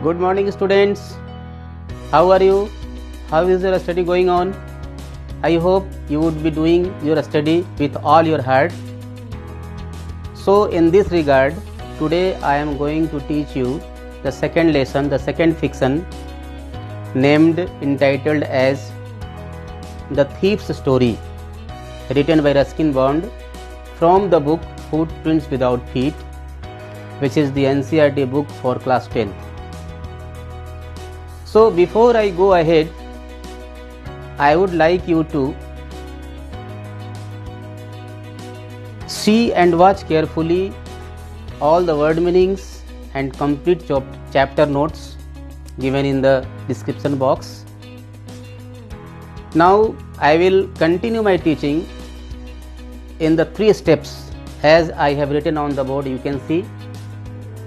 Good morning, students. How are you? How is your study going on? I hope you would be doing your study with all your heart. So, in this regard, today I am going to teach you the second lesson, the second fiction, entitled as The Thief's Story, written by Ruskin Bond from the book Footprints Without Feet, which is the NCERT book for class 10th. So before I go ahead, I would like you to see and watch carefully all the word meanings and complete chapter notes given in the description box. Now I will continue my teaching in the 3 steps as I have written on the board. You can see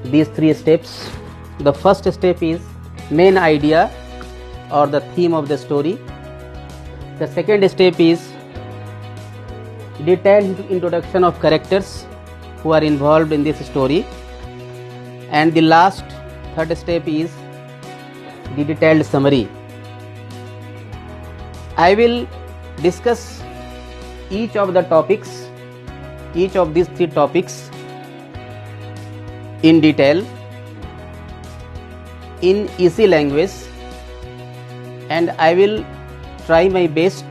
these 3 steps. The first step is main idea or the theme of the story. The second step is detailed introduction of characters who are involved in this story, and the last third step is the detailed summary. I will discuss each of the topics, each of these 3 topics in detail in easy language, and I will try my best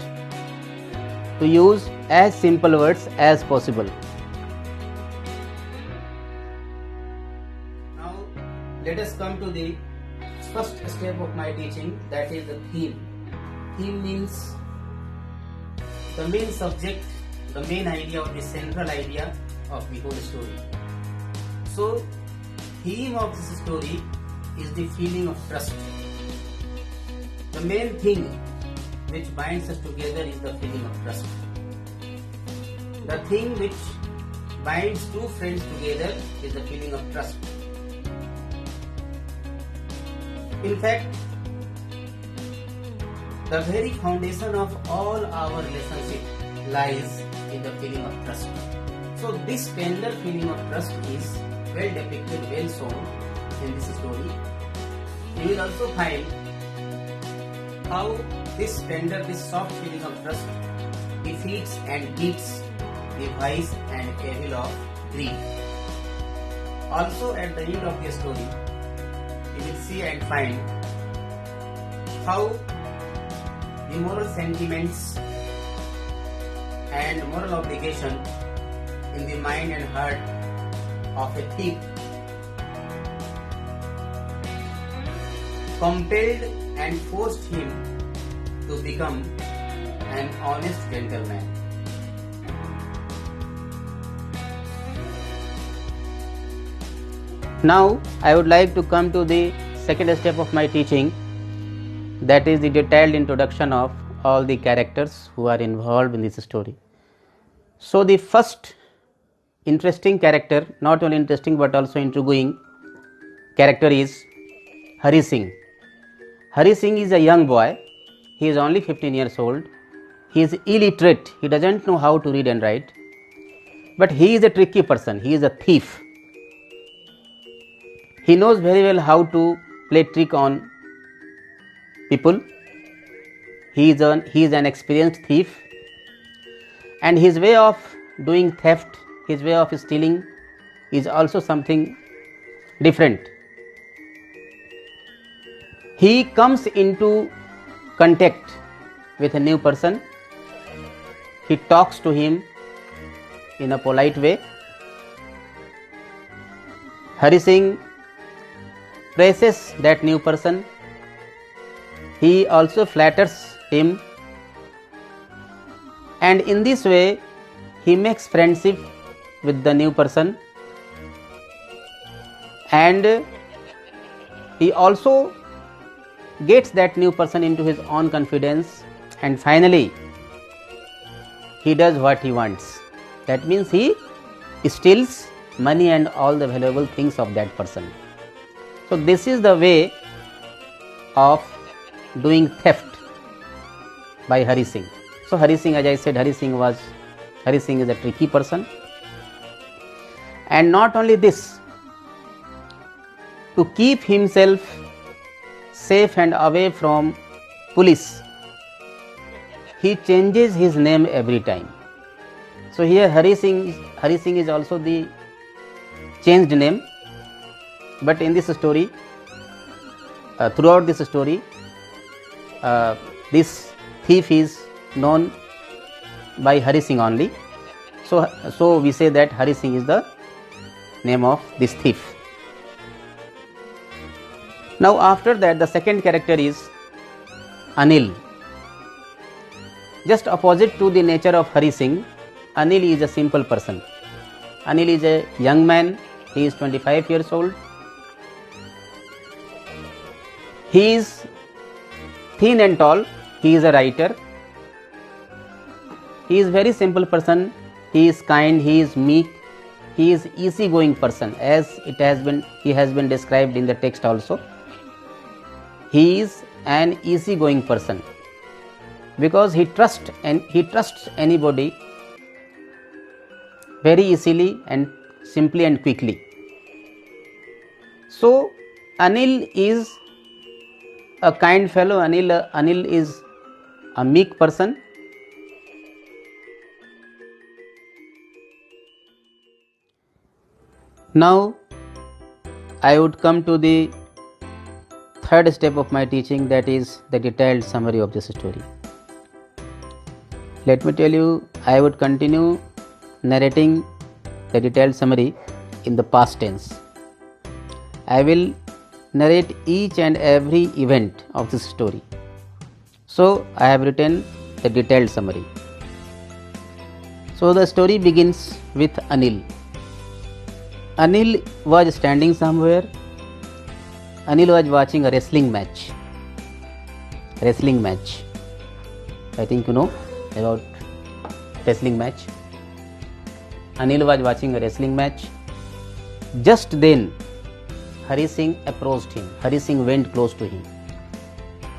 to use as simple words as possible. Now let us come to the first step of my teaching, that is the theme. Theme means the main subject, the main idea or the central idea of the whole story. So theme of this story is the feeling of trust. The main thing which binds us together is the feeling of trust. The thing which binds 2 friends together is the feeling of trust. In fact, the very foundation of all our relationship lies in the feeling of trust. So this tender feeling of trust is well depicted, well shown in this story. You will also find how this tender, this soft feeling of trust defeats and beats the vice and evil of greed. Also at the end of the story, you will see and find how the moral sentiments and moral obligation in the mind and heart of a thief compelled and forced him to become an honest gentleman. Now I would like to come to the second step of my teaching, that is the detailed introduction of all the characters who are involved in this story. So the first interesting character, not only interesting but also intriguing character, is Hari Singh. Hari Singh is a young boy. He is only 15 years old. He is illiterate. He doesn't know how to read and write. But he is a tricky person. He is a thief. He knows very well how to play trick on people. He is an experienced thief. And his way of doing theft, his way of stealing is also something different. He comes into contact with a new person. He talks to him in a polite way. Hari Singh praises that new person. He also flatters him, and in this way he makes friendship with the new person, and he also gets that new person into his own confidence, and finally he does what he wants. That means he steals money and all the valuable things of that person. So this is the way of doing theft by Hari Singh. So Hari Singh, as I said, Hari Singh is a tricky person. And not only this, to keep himself safe and away from police, he changes his name every time. So here Hari Singh is also the changed name, but in this story, throughout this story, this thief is known by Hari Singh only. So we say that Hari Singh is the name of this thief. Now after that, the second character is Anil. Just opposite to the nature of Hari Singh, Anil is a simple person. Anil is a young man. He is 25 years old. He is thin and tall. He is a writer. He is very simple person. He is kind. He is meek. He is easygoing person, as he has been described in the text also. He is an easygoing person because he trusts anybody very easily and simply and quickly. So Anil is a kind fellow. Anil is a meek person. Now I would come to the third step of my teaching, that is the detailed summary of this story. Let me tell you, I would continue narrating the detailed summary in the past tense. I will narrate each and every event of this story. So I have written the detailed summary. So the story begins with Anil. Anil was standing somewhere. Anil was watching a wrestling match. I think you know about wrestling match. Anil was watching a wrestling match. Just then, Hari Singh approached him. Hari Singh went close to him.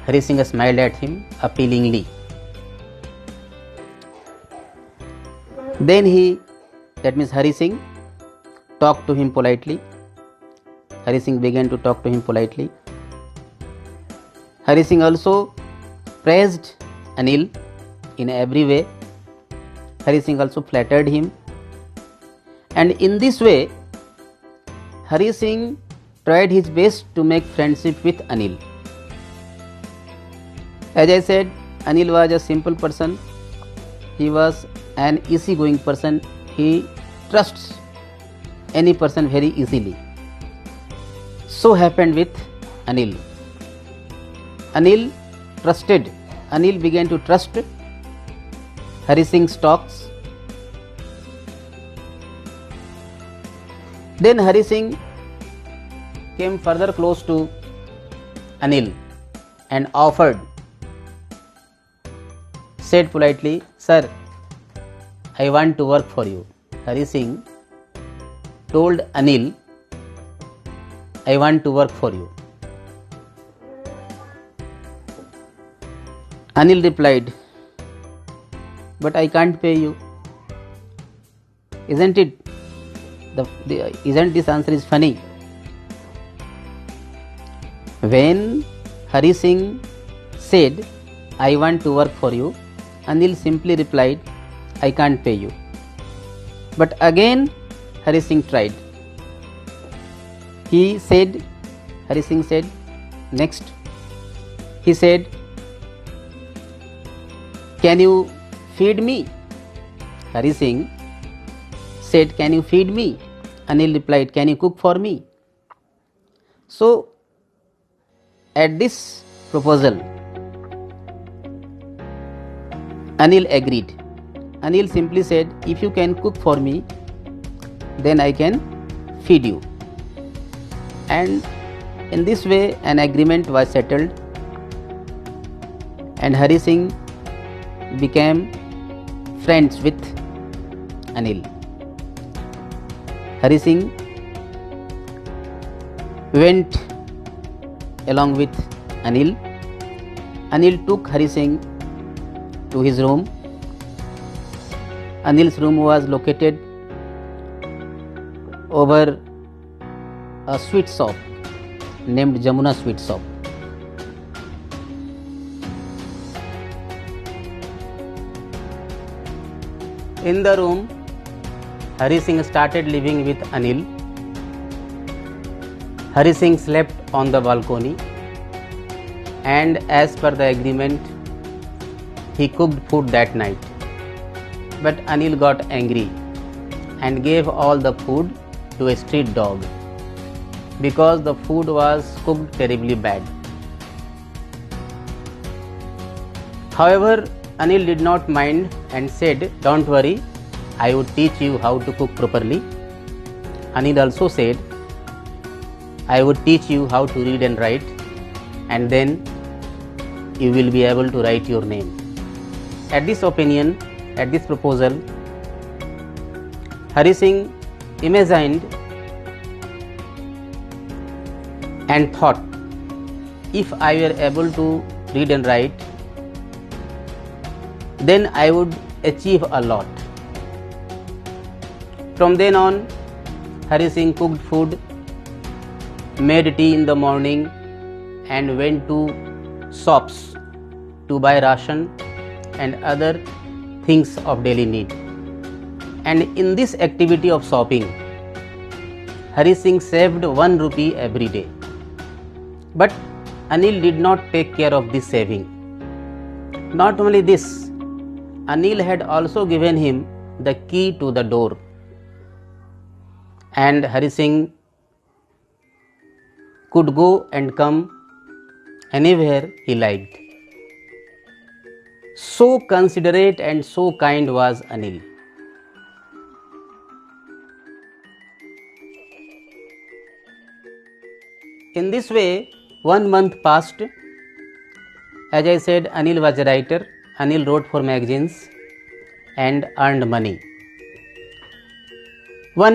Hari Singh smiled at him appealingly. Then Hari Singh talked to him politely. Hari Singh began to talk to him politely. Hari Singh also praised Anil in every way. Hari Singh also flattered him. And in this way, Hari Singh tried his best to make friendship with Anil. As I said, Anil was a simple person. He was an easygoing person. He trusts any person very easily. So happened with Anil. Anil began to trust Hari Singh's talks. Then Hari Singh came further close to Anil and said politely, "Sir, I want to work for you." Hari Singh told Anil, "I want to work for you." Anil replied, "But I can't pay you." Isn't it? Isn't this answer is funny? When Hari Singh said, "I want to work for you," Anil simply replied, "I can't pay you." But again Hari Singh tried. Hari Singh said, next, he said, "Can you feed me?" Hari Singh said, "Can you feed me?" Anil replied, "Can you cook for me?" So at this proposal, Anil agreed. Anil simply said, "If you can cook for me, then I can feed you." And in this way an agreement was settled, and Hari Singh became friends with Anil. Hari Singh went along with Anil. Anil took Hari Singh to his room. Anil's room was located over a sweet shop named Jamuna Sweet Shop. In the room, Hari Singh started living with Anil. Hari Singh slept on the balcony, and as per the agreement, he cooked food that night. But Anil got angry and gave all the food to a street dog because the food was cooked terribly bad. However, Anil did not mind and said, "Don't worry, I would teach you how to cook properly." Anil also said, "I would teach you how to read and write, and then you will be able to write your name." At this opinion, at this proposal, Hari Singh imagined and thought, if I were able to read and write, then I would achieve a lot. From then on, Hari Singh cooked food, made tea in the morning, and went to shops to buy ration and other things of daily need. And in this activity of shopping, Hari Singh saved 1 rupee every day. But Anil did not take care of this saving. Not only this, Anil had also given him the key to the door, and Hari Singh could go and come anywhere he liked. So considerate and so kind was Anil. In this way, 1 month passed. As I said, Anil was a writer. Anil wrote for magazines and earned money. One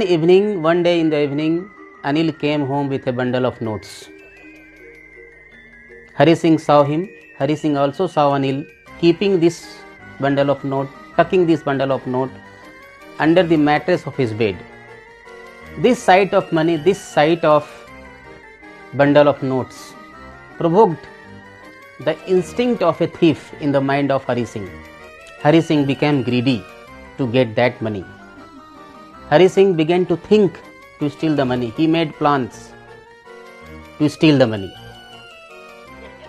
day in the evening, Anil came home with a bundle of notes. Hari Singh saw him. Hari Singh also saw Anil keeping this bundle of note, tucking this bundle of note under the mattress of his bed. This sight of money, this sight of bundle of notes provoked the instinct of a thief in the mind of Hari Singh. Hari Singh became greedy to get that money. Hari Singh began to think to steal the money. He made plans to steal the money.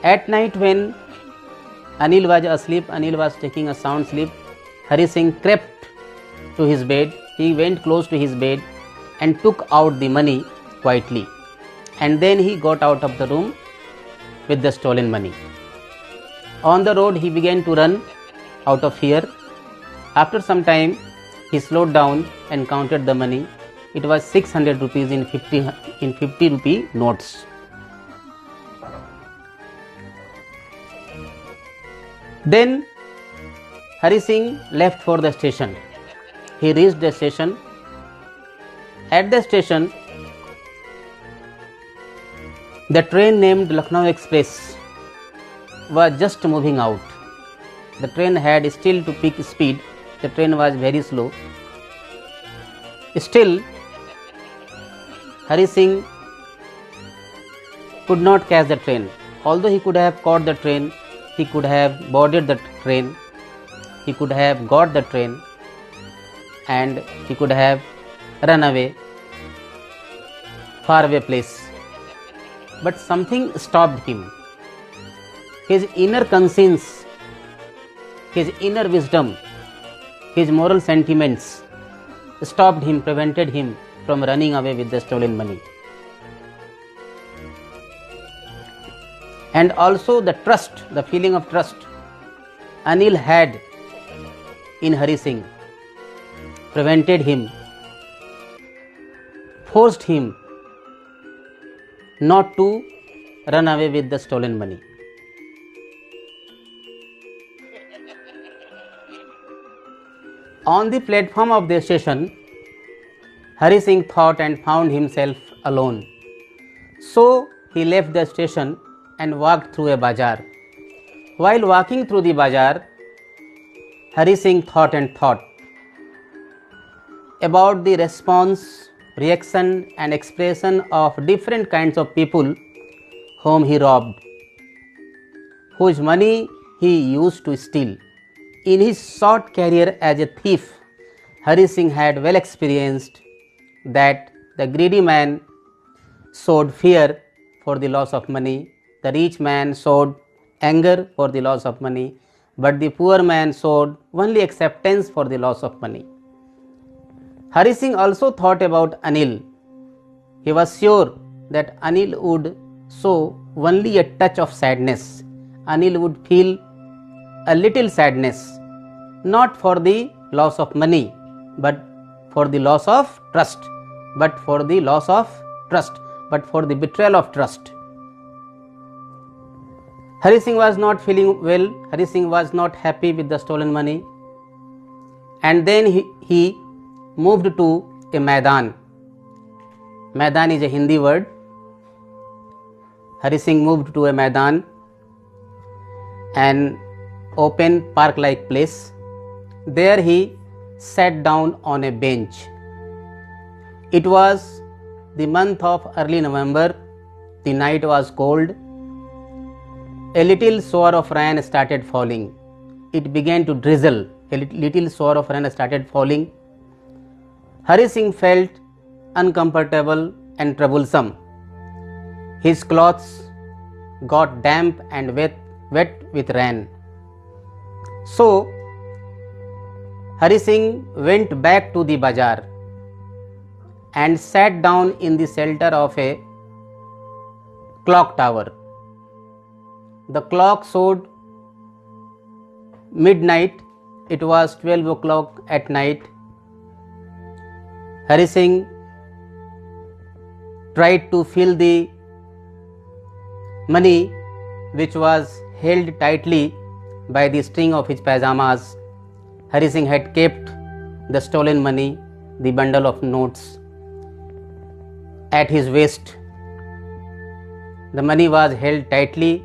At night, when Anil was asleep, Anil was taking a sound sleep, Hari Singh crept to his bed. He went close to his bed and took out the money quietly. And then he got out of the room with the stolen money. On the road, he began to run out of fear. After some time, he slowed down and counted the money. It was 600 rupees in 50 rupee notes. Then Hari Singh left for the station. He reached the station. At the station, the train named Lucknow Express was just moving out. The train had still to pick speed. The train was very slow. Still, Hari Singh could not catch the train. Although he could have caught the train, he could have boarded the train, he could have got the train, and he could have run away, far away place. But something stopped him. His inner conscience, his inner wisdom, his moral sentiments stopped him, prevented him from running away with the stolen money. And also the trust, the feeling of trust Anil had in Hari Singh prevented him, forced him not to run away with the stolen money. On the platform of the station, Hari Singh thought and found himself alone. So he left the station and walked through a bazaar. While walking through the bazaar, Hari Singh thought and thought about the response, reaction and expression of different kinds of people whom he robbed, whose money he used to steal. In his short career as a thief, Hari Singh had well experienced that the greedy man showed fear for the loss of money, the rich man showed anger for the loss of money, but the poor man showed only acceptance for the loss of money. Hari Singh also thought about Anil. He was sure that Anil would show only a touch of sadness. Anil would feel a little sadness, not for the loss of money, but for the loss of trust, but for the loss of trust, but for the betrayal of trust. Hari Singh was not feeling well. Hari Singh was not happy with the stolen money. And then he moved to a Maidan. Maidan is a Hindi word. Hari Singh moved to a Maidan, an open park-like place. There he sat down on a bench. It was the month of early November. The night was cold. A little shower of rain started falling. It began to drizzle. A little shower of rain started falling. Hari Singh felt uncomfortable and troublesome. His clothes got damp and wet with rain. So Hari Singh went back to the bazaar and sat down in the shelter of a clock tower. The clock showed midnight. It was 12 o'clock at night. Hari Singh tried to feel the money which was held tightly by the string of his pajamas. Hari Singh had kept the stolen money, the bundle of notes, at his waist. The money was held tightly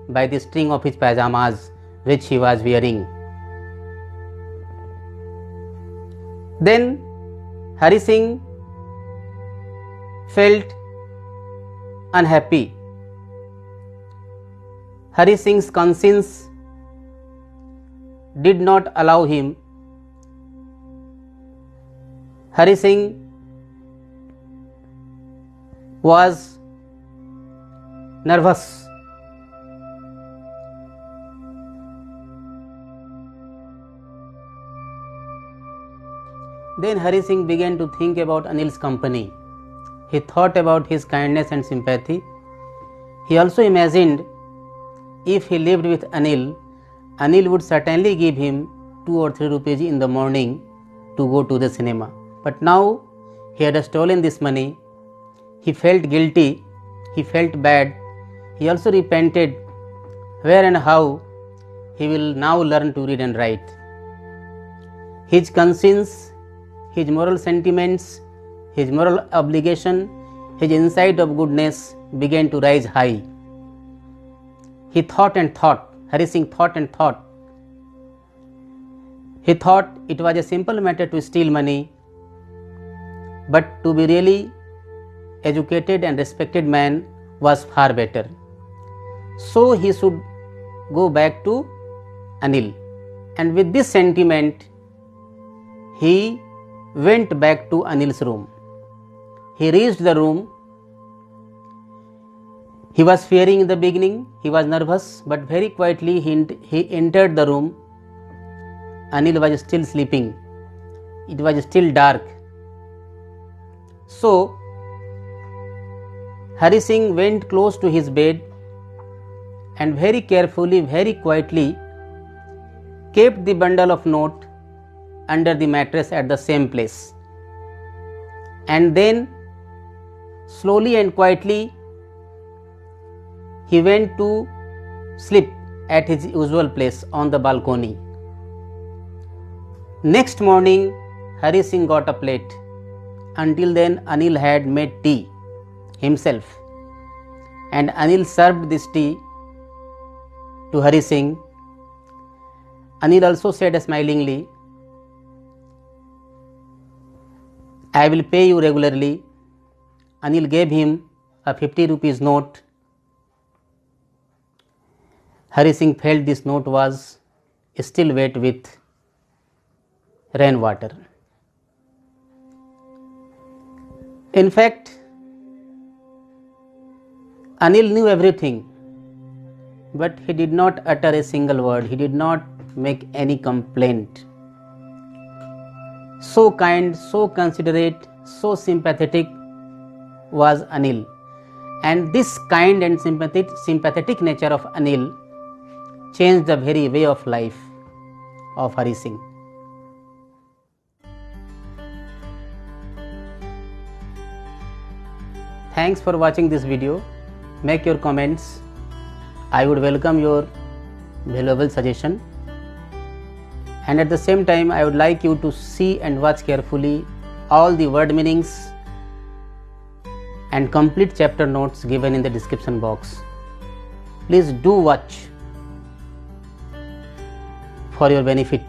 by the string of his pajamas which he was wearing. Then Hari Singh felt unhappy. Hari Singh's conscience did not allow him. Hari Singh was nervous. Then Hari Singh began to think about Anil's company. He thought about his kindness and sympathy. He also imagined if he lived with Anil, Anil would certainly give him 2 or 3 rupees in the morning to go to the cinema. But now he had stolen this money. He felt guilty. He felt bad. He also repented where and how he will now learn to read and write. His conscience, his moral sentiments, his moral obligation, his insight of goodness began to rise high. He thought and thought. Hari Singh thought and thought. He thought it was a simple matter to steal money, but to be really educated and respected man was far better. So he should go back to Anil. And with this sentiment, he went back to Anil's room. He reached the room. He was fearing in the beginning. He was nervous, but very quietly he entered the room. Anil was still sleeping. It was still dark. So Hari Singh went close to his bed and very carefully, very quietly kept the bundle of note under the mattress at the same place. And then slowly and quietly he went to sleep at his usual place on the balcony. Next morning, Hari Singh got up late. Until then, Anil had made tea himself, and Anil served this tea to Hari Singh. Anil also said smilingly, "I will pay you regularly." Anil gave him a 50 rupees note. Hari Singh felt this note was still wet with rainwater. In fact, Anil knew everything, but he did not utter a single word. He did not make any complaint. So kind, so considerate, so sympathetic was Anil. And this kind and sympathetic nature of Anil changed the very way of life of Hari Singh. Thanks for watching this video. Make your comments. I would welcome your valuable suggestion. And at the same time, I would like you to see and watch carefully all the word meanings and complete chapter notes given in the description box. Please do watch for your benefit.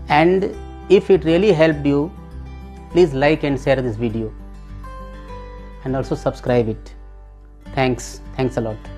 And if it really helped you, please like and share this video and also subscribe it. Thanks a lot.